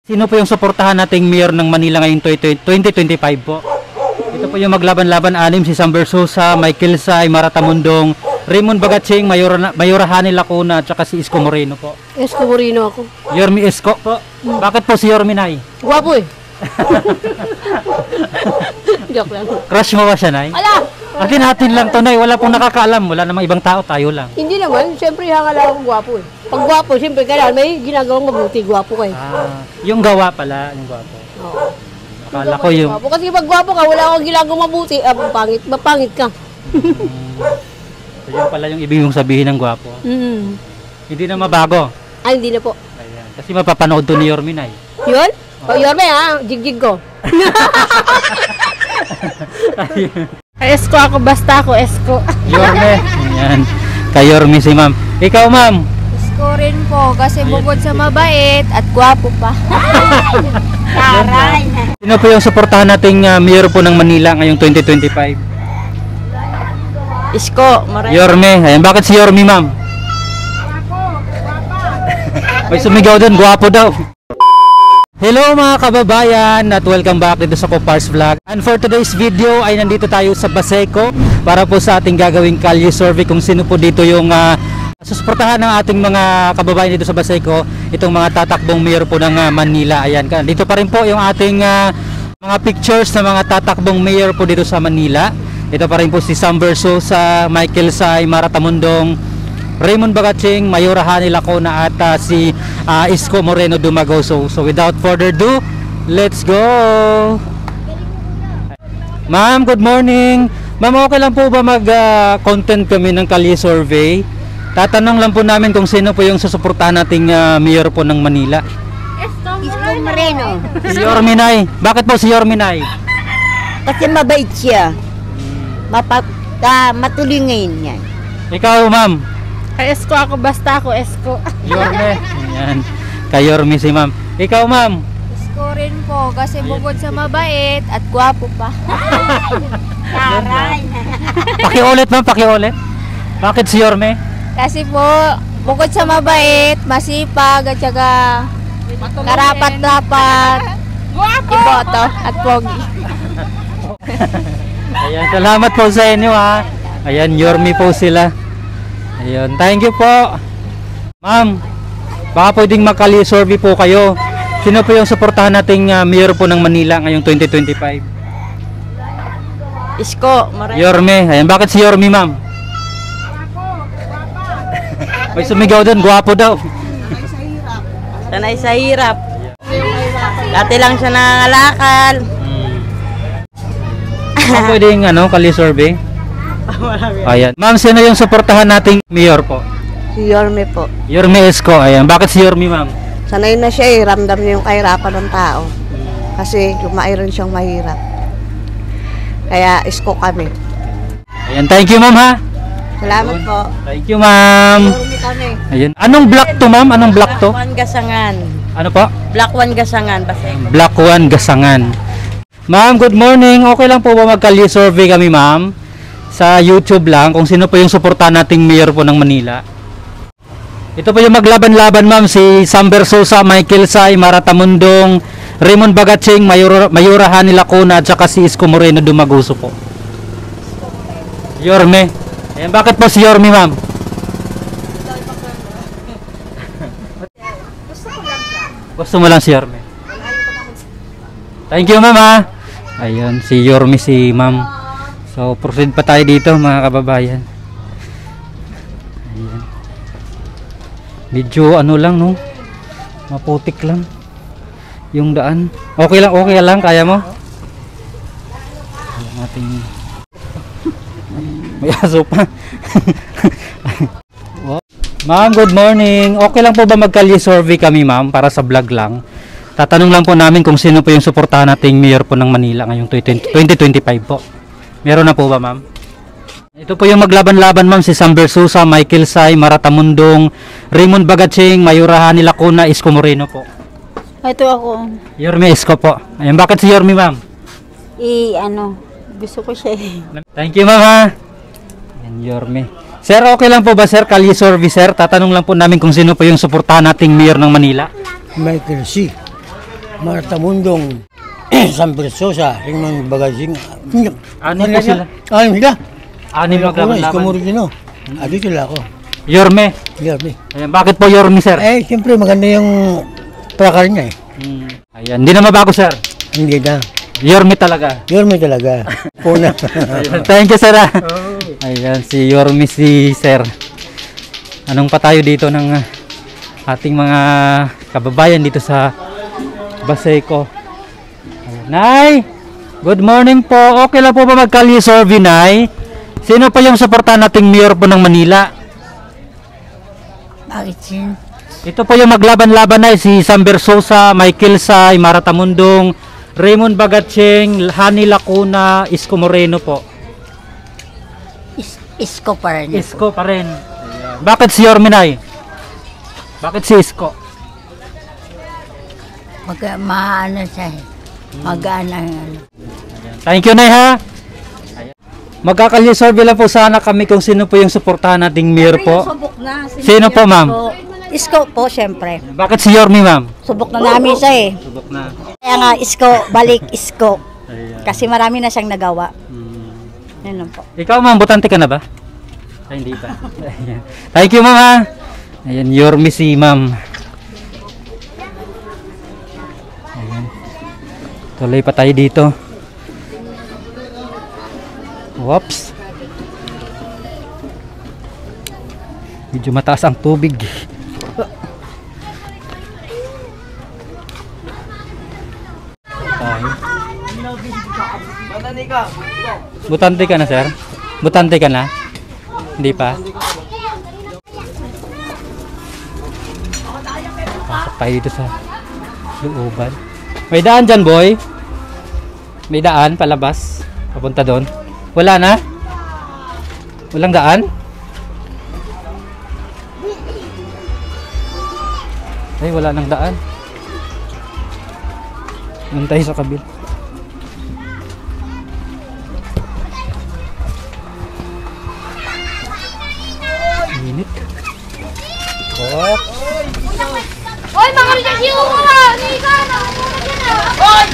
Sino po yung suportahan nating mayor ng Manila ngayong 2025 po? Ito po yung maglaban-laban anim, si Sam Versosa, Michael Say, Maratamundong, Raymond Bagatsing, Mayora Hani Lacuna, at saka si Isko Moreno po. Isko Moreno ako. Yorme Isko po. Bakit po si Yorme, Nay? Guwapo eh. Joke lang. Crush mo ba siya, Nay? Ala! Atin lang to, Nay. Wala pong nakakaalam. Wala namang ibang tao, tayo lang. Hindi naman. Siyempre, hangal ako guwapo eh. Pag guwapo, siyempre, kailangan may ginagawang mabuti. Guwapo ka eh. Yung gawa pala, yung guwapo. Oo. Akala ko yung... Guwapo. Kasi pag guwapo ka, wala akong ginagawang mabuti. Mapangit ka. So, yun pala yung ibig mong sabihin ng guwapo. Hindi na mabago. Ay, hindi na po. Ayan. Kasi mapapanood to ni Yorme, Nay. Yun? O, Yorme ha, jigjig ko. Esko ako, basta ako, Esko. Yorme. Ayan. Kay Yorme si ma'am. Ikaw, ma'am. Esko rin po, kasi bukod sa mabait at gwapo pa. Taray! Sino po yung suportahan nating mayor po ng Manila ngayong 2025? Esko, Yorme. Ayan. Bakit si Yorme, ma'am? May sumigaw doon, gwapo daw. Hello mga kababayan at welcome back dito sa Kopars Vlog. And for today's video ay nandito tayo sa Baseco para po sa ating gagawing kalye survey kung sino po dito yung susuportahan ng ating mga kababayan dito sa Baseco, itong mga tatakbong mayor po ng Manila. Ayan, dito pa rin po yung ating mga pictures ng mga tatakbong mayor po dito sa Manila. Ito pa rin po si Sam Versosa, Michael Say, Maratamundong, Raymond Bagatsing, Mayora Hani Lacuna at si Isko Moreno Dumagaw. So without further ado, let's go! Ma'am, good morning. Ma'am, okay lang po ba mag-content kami ng kalye survey? Tatanong lang po namin kung sino po yung susuportahan nating mayor po ng Manila. Isko Moreno. Si Yorme, Nay. Bakit po si Yorme, Nay? Kasi mabait siya. Matulungin niya. Ikaw, ma'am. Esko ako, basta ako, Esko. Yorme. Ayan. Kay Yorme si ma'am. Ikaw, ma'am. Esko rin po, kasi bukod sa mabait at gwapo pa. Taray! Pakiulit, ma'am, pakiulit. Bakit si Yorme? Kasi po, bukod sa mabait, masipag, at saka karapat-dapat, iboto at pogi. Ayan, salamat po sa inyo ha. Ayan, Yorme po sila. Ayun, thank you po. Ma'am, baka pwedeng makali survey po kayo. Sino po yung suportahan nating mayor po ng Manila ngayong 2025? Isko Moreno. Yorme. Ayan, bakit si Yorme, ma'am? May sumigaw doon, gwapo daw. Sanay sa hirap. Dati lang siya nangangalakal. Baka pwedeng kali survey? Ayan. Ma'am, sino yung suportahan nating mayor po? Si Yorme po. Yorme Isko. Ayan, bakit si Yorme, ma'am? Sanay na siya eh. Ramdam niya yung kahirapan ng tao. Kasi lumairon siyang mahirap. Kaya Isko kami. Ayan, thank you, ma'am ha. Salamat po. Thank you, ma'am. Yorme kami. Ayan. Anong block to, ma'am? Anong block to? Black 1 Gasangan. Ano po? Black 1 Gasangan. Baseco. Block 1 Gasangan. Ma'am, good morning. Okay lang po ba magkalye survey kami, ma'am? Sa YouTube lang kung sino po yung suportahan nating mayor po ng Manila. Ito po yung maglaban-laban, ma'am, si Sam Versosa, Michael Say, Maratamundong, Raymond Bagatsing, Mayora Hani Lacuna at saka si Isko Moreno Dumaguso po. Yorme. Ayan, bakit po si Yorme, ma'am? Gusto mo lang si Yorme. Thank you, ma'am ha. Ayun, si Yorme si ma'am. So, proceed pa tayo dito mga kababayan. Ayan. Medyo lang no. Maputik lang yung daan. Okay lang, kaya mo? Ayan natin. May aso pa. Ma'am, good morning. Okay lang po ba magkalye survey kami, ma'am, para sa vlog lang? Tatanong lang po namin kung sino po yung suportahan nating mayor po ng Manila ngayong 2025 po. Meron na po ba, ma'am? Ito po yung maglaban-laban, ma'am, si Sam Versosa, Michael Say, Maratamundong, Raymond Bagatsing, Mayora Hani Lacuna, Isko Moreno po. Ito ako. Yorme Isko po. Ayan, bakit si Yorme, ma'am? Gusto ko siya eh. Thank you, ma'am ha. Ayan, Yorme. Sir, okay lang po ba, sir? Kalye survey, sir. Tatanong lang po namin kung sino po yung suportahan nating mayor ng Manila. Michael C. Marta Mundong, San Bersosa, Raymond Bagasing. Anim po sila. Anim sila. Anim maglaban-laban. Iskamurino. Ado sila ako. Yorme. Yorme. Ayan, bakit po Yorme, sir? Siyempre maganda yung prakar niya Ayan, hindi na mabago, sir. Hindi na. Yorme talaga. Yorme talaga. Puna. Ayan, thank you, sir. Ayan, si Yorme, si sir. Anong pa tayo dito ng ating mga kababayan dito sa Baseco. Ayan. Nay, good morning po. Okay lang po ba magkalye survey, Nay? Sino po yung suportahan nating mayor po ng Manila? Bakit sin? Ito po yung maglaban-laban na si Sam Bersosa, Michael Say, Marta Mundong, Raymond Bagatcheng, Hani Lacuna, Isko Moreno po. Isko pa rin. Isko pa rin. Bakit si Yorminay? Bakit si Isko? Maano siya. Magaan ang ano. Thank you, Nay, ha? Magkakalye survey lang po sana kami kung sino po yung suportahan nating mayor po. Subok na. Sino po, ma'am? Isko po, syempre. Bakit si Yormi, ma'am? Subok na namin siya eh. Subok na. Kaya nga, Isko, balik Isko. Kasi marami na siyang nagawa. Yan lang po. Ikaw, ma'am, butante ka na ba? Ay, hindi pa. Ayan. Thank you, ma'am, ha? Ayan, Yormi si ma'am. Ayan. Tuloy pa tayo dito. Whoops. Medyo mataas ang tubig. Butante ka na, sir? Butante ka na? Hindi pa? Pasok tayo dito sa looban. May daan dyan, boy? May daan palabas? Papunta doon? Wala na? Walang daan? Ay, wala nang daan. Doon tayo sa kabil. Init. Oh. Hoy, mga ligasyo mo nga! Nika na! Hoy!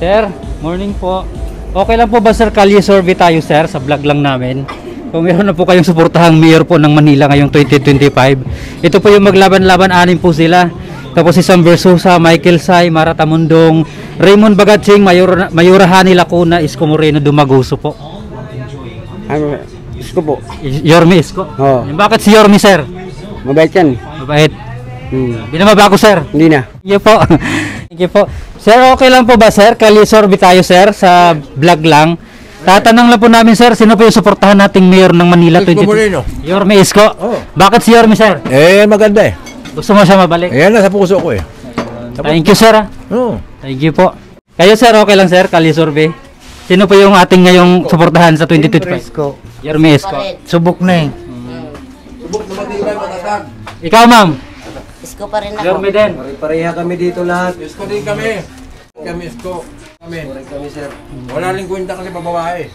Sir, morning po. Okay lang po ba, sir, kalye survey tayo, sir, sa vlog lang namin? Kung meron na po kayong suportahang mayor po ng Manila ngayong 2025. Ito po yung maglaban-laban, anim po sila. Tapos si Sam Bersosa, Michael Say, Marta Mundong, Raymond Bagatcheng, Mayora Hani Lacuna, Isko Moreno, Dumaguso po. Ano? Isko po. Yormi Isko. Oo. Bakit si Yormi, sir? Mabait yan. Mabait. Hindi na mabago, sir. Hindi na. Thank you po. Thank you po. Sir, okay lang po ba, sir? Kali-sorby tayo, sir, sa vlog lang. Tatanong lang po namin, sir, sino po yung suportahan nating mayor ng Manila? Isko Moreno. Yorme Isko. Bakit si Yorme, sir? Maganda eh. Gusto mo siya mabalik? Ayan, nasa puso ko eh. Thank you, sir. Oo. Thank you po. Kayo, sir, okay lang, sir? Kali-sorby. Sino po yung ating ngayong suportahan sa 2025? Isko. Yorme Isko. Subok na eh. Ikaw, ma'am? Isko pa rin ako. Yorme din. Pareha kami dito lahat. Isko din kami. Kami Isko. Kami, sir. Wala rin kwenta kasi babae.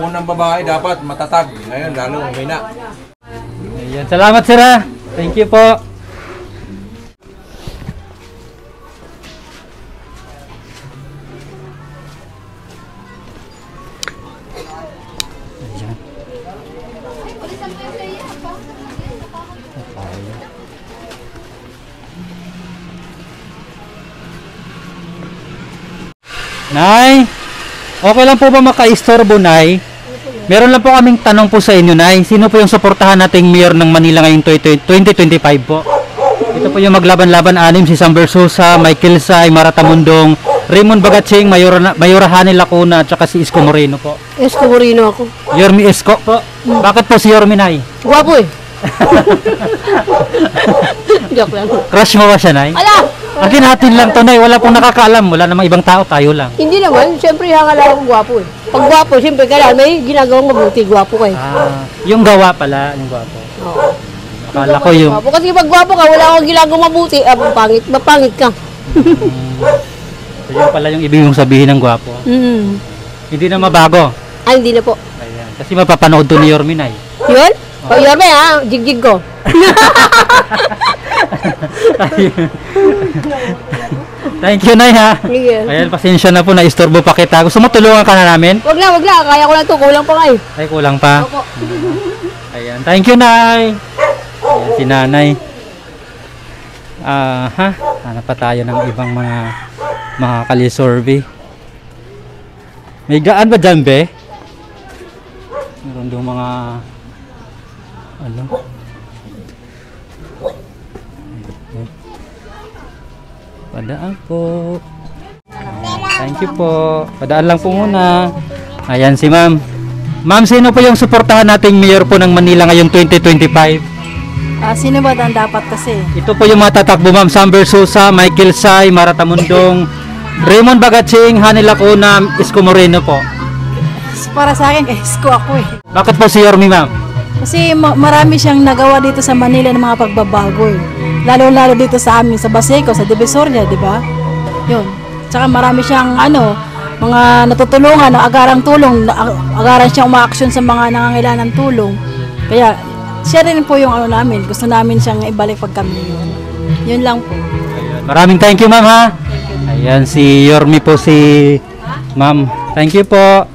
Unang babae dapat matatag. Ngayon, lalo humina. Ayan. Salamat, sir, ha? Thank you po. Ayan. Nay, okay lang po ba maka-istorbo, Nay? Meron lang po kaming tanong po sa inyo, Nay. Sino po yung suportahan nating mayor ng Manila ngayong 2025 po? Ito po yung maglaban-laban anim, si Sam Bersosa, Michael Say, Marta Mundong, Raymond Bagatcheng, Mayora Hani Lacuna, at saka si Isko Moreno po. Isko Moreno ako. Yormi Isko po. Bakit po si Yormi, Nay? Gwapo eh. Joke lang. Crush mo ba siya, Nay? Ala! Akin natin lang to, Nay. Wala pong nakakaalam. Wala namang ibang tao, tayo lang. Hindi naman. Siyempre, hangala akong gwapo eh. Pag gwapo, siyempre kailangan may ginagawang mabuti. Gwapo ko eh. Yung gawa pala, yung gwapo. Oo. Akala ko yung... Gwapo. Kasi pag gwapo ka, wala akong ginagawang mabuti. Mapangit ka. So, yun pala yung ibig mong sabihin ng gwapo. Hindi na mabago. Ay, hindi na po. Ayan. Kasi mapapanood to ni Yorme, Nay. Yun? O, Yorme ha, jigjig ko. Thank you, Nay, ha. Sige. Ayan, pasensya na po, na-istorbo pa kita. Gusto mo tulungan ka na namin? Wag na. Kaya ko lang to. Kulang pa kayo. Ay, kulang pa. Opo. Ayan, thank you, Nay. Ayan, si Nanay. Hanap pa tayo ng ibang mga kalisorbe. May gaan ba dyan, be? Meron doon mga ano? Ayan. Padaan po. Thank you po. Padaan lang po muna. Ayan si Ma'am. Ma'am, sino po yung suportahan nating mayor po ng Manila ngayong 2025? Sino ba ang dapat kasi? Ito po yung mga tatakbo, Ma'am. Sam Versosa, Michael Say, Marata Mundong, Raymond Bagatsing, Hani Lacuna, Isko Moreno po. Para sa akin, isko ako eh. Bakit po si Yorme, Ma'am? Kasi marami siyang nagawa dito sa Manila ng mga pagbabago eh. Lalo-lalo dito sa amin, sa Baseco, sa Divisoria, di ba? Yun. Tsaka marami siyang mga natutulungan, agarang tulong, agaran siyang umaaksyon sa mga nangangailangan ng tulong. Kaya siya rin po yung namin. Gusto namin siyang ibalik pag kami yun. Yun lang po. Maraming thank you, Ma'am, ha? Ayan, si Yorme po si Ma'am. Thank you po.